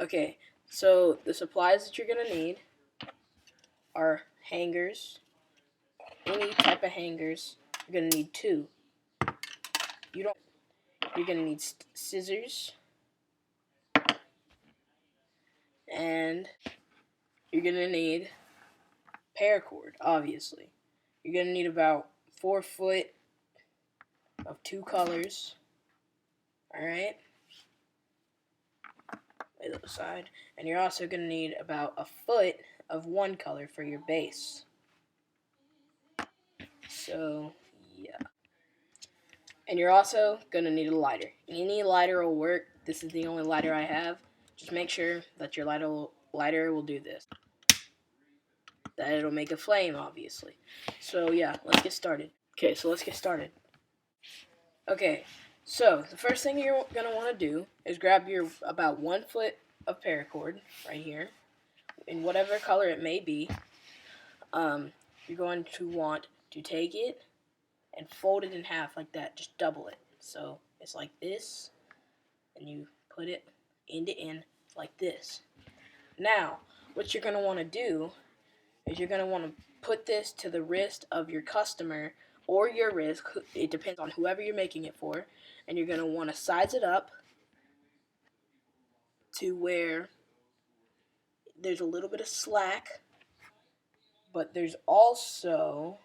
Okay, so the supplies that you're going to need are hangers. Any type of hangers. You're going to need 2. You're going to need scissors, and you're going to need paracord, obviously. You're going to need about 4 foot of 2 colors. Alright? Lay those aside. And you're also going to need about a foot of 1 color for your base. So, yeah. And you're also going to need a lighter. Any lighter will work. This is the only lighter I have. Just make sure that your lighter will do this. That it'll make a flame, obviously. So, yeah, let's get started. Okay, so let's get started. Okay, so the first thing you're going to want to do is grab your about 1 foot of paracord right here, in whatever color it may be. You're going to want to take it and fold it in half like that. Just double it. So it's like this, and you put it end to end like this. Now, what you're going to want to do is you're going to want to put this to the wrist of your customer or your wrist. It depends on whoever you're making it for. And you're going to want to size it up to where there's a little bit of slack, but it's also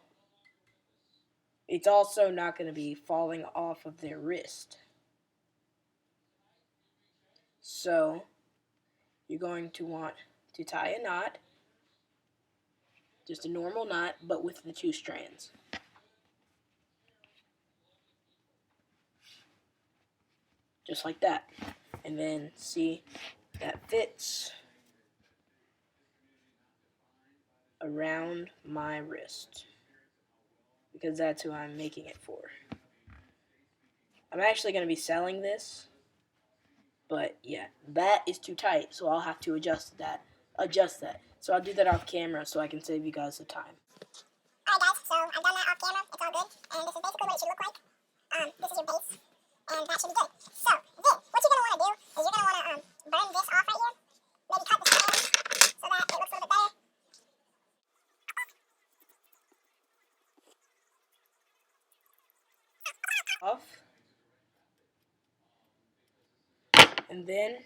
not going to be falling off of their wrist. So you're going to want to tie a knot, just a normal knot, but with the 2 strands. Just like that. And then see, that fits around my wrist, because that's who I'm making it for. I'm actually going to be selling this, but yeah, that is too tight, so I'll have to adjust that. So I'll do that off camera so I can save you guys the time. Alright guys, so I've done that off camera, it's all good, and this is basically what it should look like. This is your base, and that should be good. So, then, what you're going to want to do is you're going to want to burn this off right here, maybe cut the strands so that it looks a little bit better. Off. And then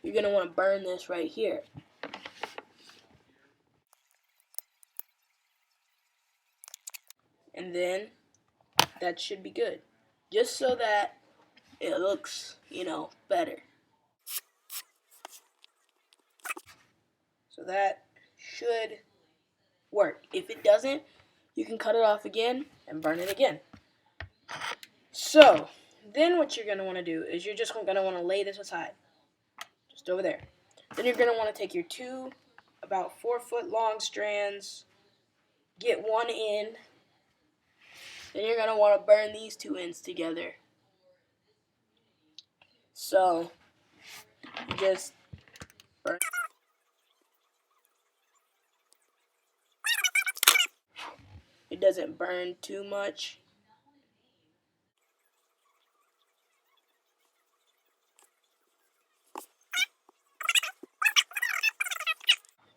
you're going to want to burn this right here. And then that should be good. Just so that it looks, better. So that should work. If it doesn't, you can cut it off again and burn it again. So, then what you're going to want to do is you're just going to want to lay this aside. Just over there. Then you're going to want to take your 2 about 4 foot long strands, get 1 end, then you're going to want to burn these 2 ends together. So, you just burn. It doesn't burn too much.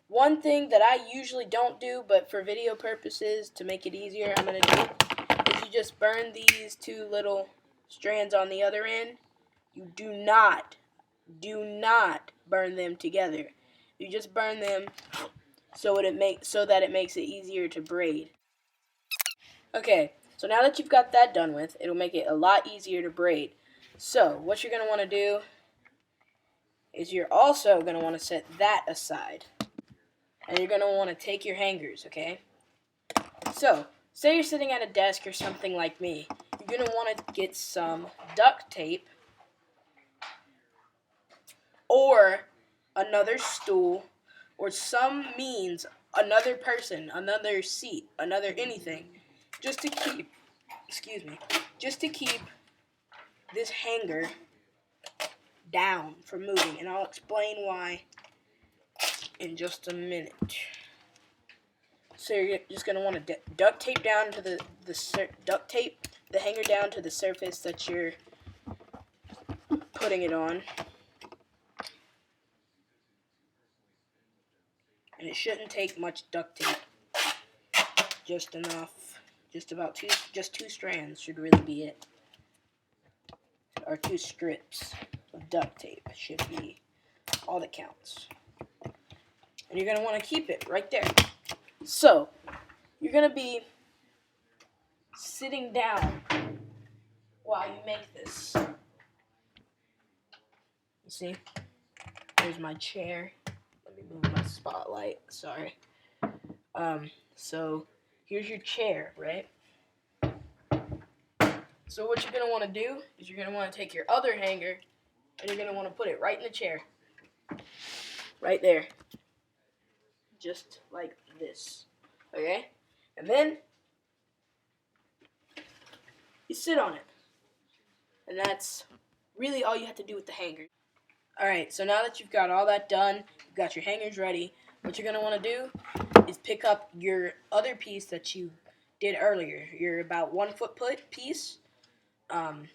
One thing that I usually don't do, but for video purposes, to make it easier, I'm going to do, is you just burn these 2 little strands on the other end. You do not burn them together. You just burn them so that it makes it easier to braid. Okay, so now that you've got that done with, it'll make it a lot easier to braid. So, what you're going to want to do is you're also going to want to set that aside. And you're going to want to take your hangers, okay? So, say you're sitting at a desk or something like me. You're going to want to get some duct tape or another stool or some means, another person, another seat, another anything, just to keep this hanger down from moving. And I'll explain why in just a minute. So you're just going to want to duct tape down to the hanger down to the surface that you're putting it on. And it shouldn't take much duct tape. Just enough. Just two strands should really be it. Or 2 strips of duct tape should be all that counts. And you're going to want to keep it right there. So, you're going to be sitting down while you make this. You see? Here's my chair. Let me move my spotlight. Sorry. So, here's your chair, right? So what you're going to want to do is you're going to want to take your other hanger and you're going to want to put it right in the chair. Right there. Just like this. Okay? And then you sit on it. And that's really all you have to do with the hanger. Alright, so now that you've got all that done, you've got your hangers ready, what you're going to want to do is pick up your other piece that you did earlier. Your about 1 foot piece. And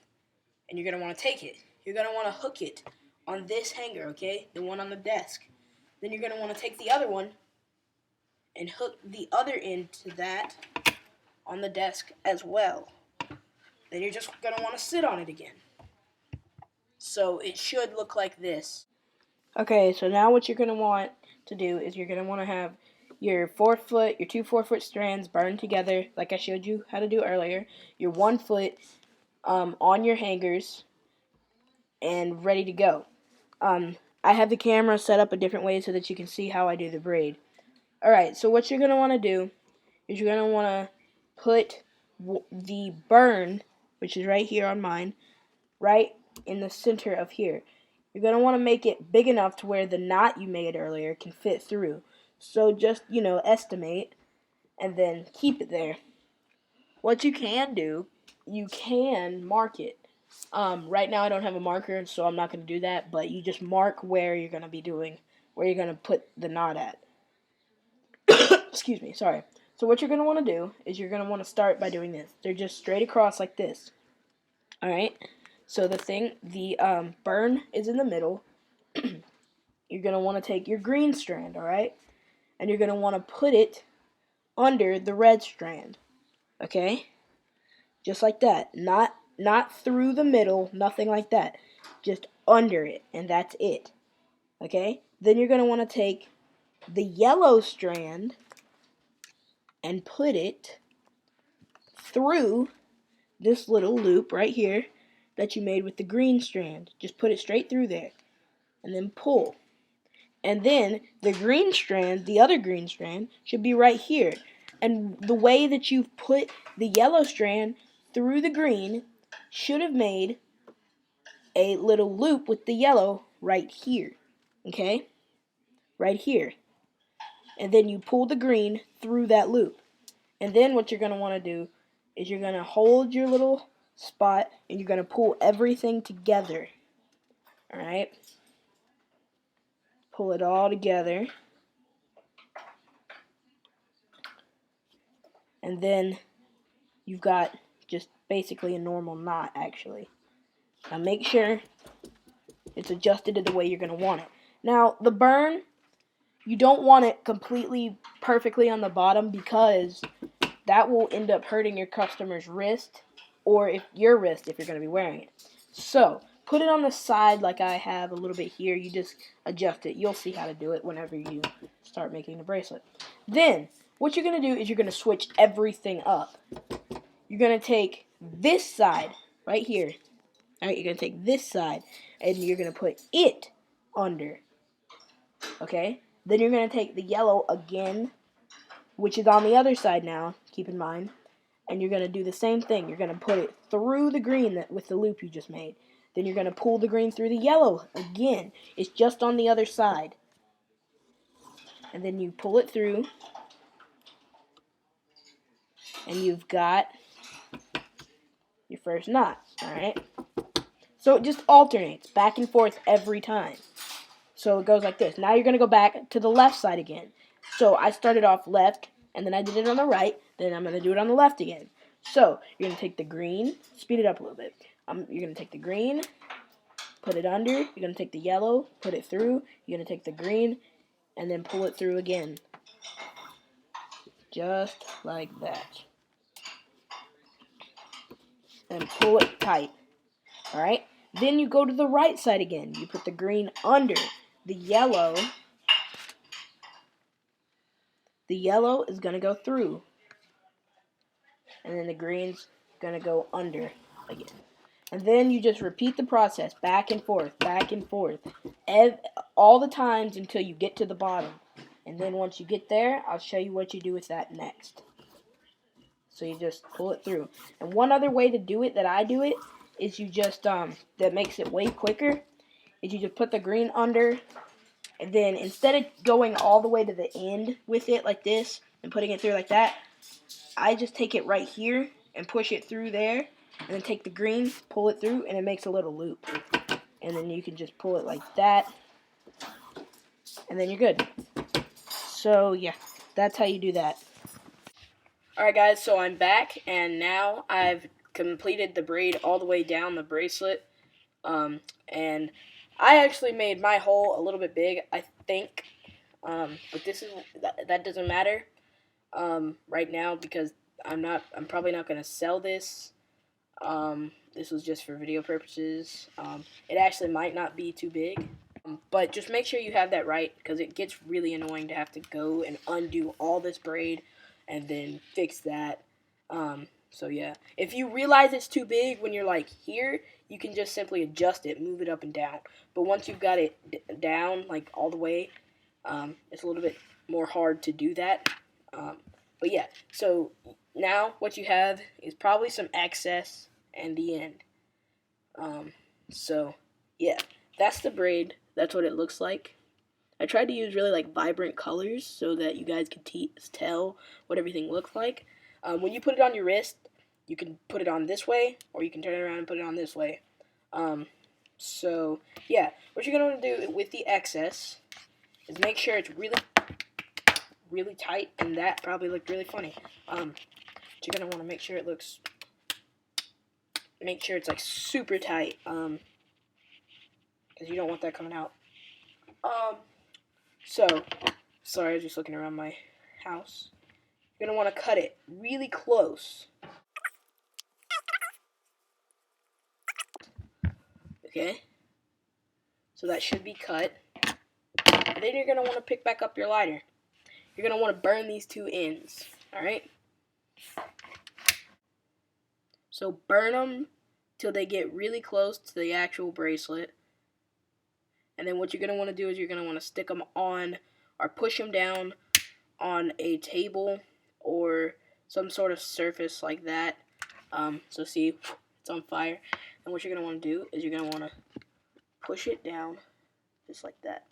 you're going to want to take it. You're going to want to hook it on this hanger, okay? The one on the desk. Then you're going to want to take the other one and hook the other end to that on the desk as well. Then you're just going to want to sit on it again. So it should look like this. Okay, so now what you're going to want to do is you're going to want to have your 2 4-foot strands burned together, like I showed you how to do earlier. Your 1 foot on your hangers and ready to go. I have the camera set up a different way so that you can see how I do the braid. Alright, so what you're going to want to do is you're going to want to put the burn, which is right here on mine, right in the center of here. You're going to want to make it big enough to where the knot you made earlier can fit through. So just, estimate and then keep it there. What you can do, you can mark it. Right now I don't have a marker, so I'm not going to do that, but you just mark where you're going to put the knot at. Excuse me, sorry. So what you're going to want to do is you're going to want to start by doing this. They're just straight across like this. Alright? So the burn is in the middle. You're going to want to take your green strand, alright? And you're going to want to put it under the red strand. Okay? Just like that. Not through the middle, nothing like that. Just under it, and that's it. Okay? Then you're going to want to take the yellow strand and put it through this little loop right here that you made with the green strand. Just put it straight through there. And then pull. And then the green strand, the other green strand, should be right here. And the way that you've put the yellow strand through the green should have made a little loop with the yellow right here. Okay? Right here. And then you pull the green through that loop. And then what you're going to want to do is you're going to hold your little spot and you're going to pull everything together. Alright? Pull it all together. And then you've got just basically a normal knot, actually. Now make sure it's adjusted to the way you're going to want it. Now, the burn, you don't want it completely perfectly on the bottom because that will end up hurting your customer's wrist or your wrist if you're going to be wearing it. So, put it on the side like I have a little bit here. You just adjust it. You'll see how to do it whenever you start making the bracelet. Then, what you're going to do is you're going to switch everything up. You're going to take this side right here. Alright, you're going to take this side and you're going to put it under. Okay? Then you're going to take the yellow again, which is on the other side now, keep in mind. And you're going to do the same thing. You're going to put it through the green with the loop you just made. Then you're going to pull the green through the yellow again. It's just on the other side. And then you pull it through. And you've got your first knot. Alright? So it just alternates back and forth every time. So it goes like this. Now you're going to go back to the left side again. So I started off left, and then I did it on the right. Then I'm going to do it on the left again. So you're going to take the green, speed it up a little bit. You're going to take the green, put it under. You're going to take the yellow, put it through. You're going to take the green, and then pull it through again. Just like that. And pull it tight. Alright? Then you go to the right side again. You put the green under the yellow. The yellow is going to go through. And then the green's going to go under again. And then you just repeat the process back and forth, all the times until you get to the bottom. And then once you get there, I'll show you what you do with that next. So you just pull it through. And one other way to do it that I do it is you just, that makes it way quicker, is you just put the green under, and then instead of going all the way to the end with it like this and putting it through like that, I just take it right here and push it through there, and then take the green, pull it through, and it makes a little loop. And then you can just pull it like that, and then you're good. So yeah, that's how you do that. Alright guys, so I'm back, and now I've completed the braid all the way down the bracelet. And I actually made my hole a little bit big, I think. But that doesn't matter right now, because I'm probably not gonna sell this. This was just for video purposes. It actually might not be too big. But just make sure you have that right, because it gets really annoying to have to go and undo all this braid and then fix that. So yeah, if you realize it's too big when you're like here, you can just simply adjust it, move it up and down. But once you've got it down like all the way, it's a little bit more hard to do that. But yeah, so now what you have is probably some excess and the end. So yeah, that's the braid. That's what it looks like. I tried to use really like vibrant colors so that you guys could tell what everything looks like. When you put it on your wrist, you can put it on this way, or you can turn it around and put it on this way. So yeah, what you're gonna want to do with the excess is make sure it's really tight, and that probably looked really funny. You're gonna want to make sure it's like super tight, because you don't want that coming out. So, sorry, I was just looking around my house. You're going to want to cut it really close. Okay? So that should be cut. And then you're going to want to pick back up your lighter. You're going to want to burn these two ends. Alright? So burn them till they get really close to the actual bracelet. And then what you're going to want to do is you're going to want to stick them on or push them down on a table or some sort of surface like that. So see, it's on fire. And what you're going to want to do is you're going to want to push it down just like that.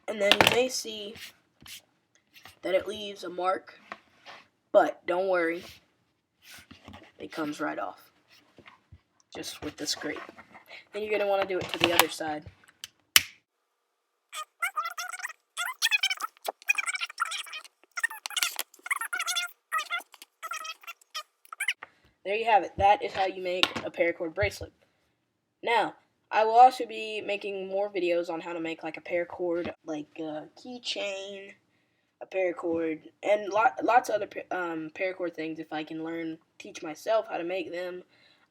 And then you may see that it leaves a mark, but don't worry, it comes right off just with the scrape. Then you're going to want to do it to the other side. There you have it. That is how you make a paracord bracelet. Now, I will also be making more videos on how to make like a paracord, like a keychain, a paracord, and lots of other paracord things. If I can teach myself how to make them,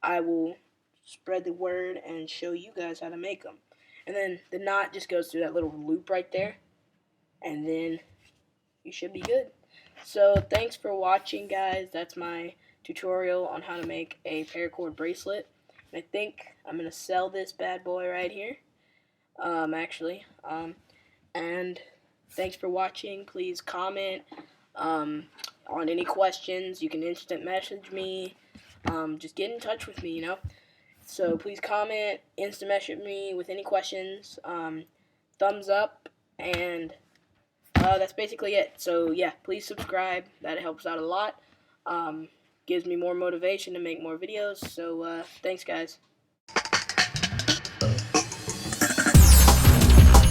I will spread the word and show you guys how to make them. And then the knot just goes through that little loop right there, and then you should be good. So thanks for watching, guys. That's my tutorial on how to make a paracord bracelet. And I think I'm gonna sell this bad boy right here. Actually. And thanks for watching. Please comment on any questions. You can instant message me. Just get in touch with me, you know. So please comment, instant message me with any questions. Thumbs up, and that's basically it. So yeah, please subscribe. That helps out a lot. Gives me more motivation to make more videos. So thanks, guys.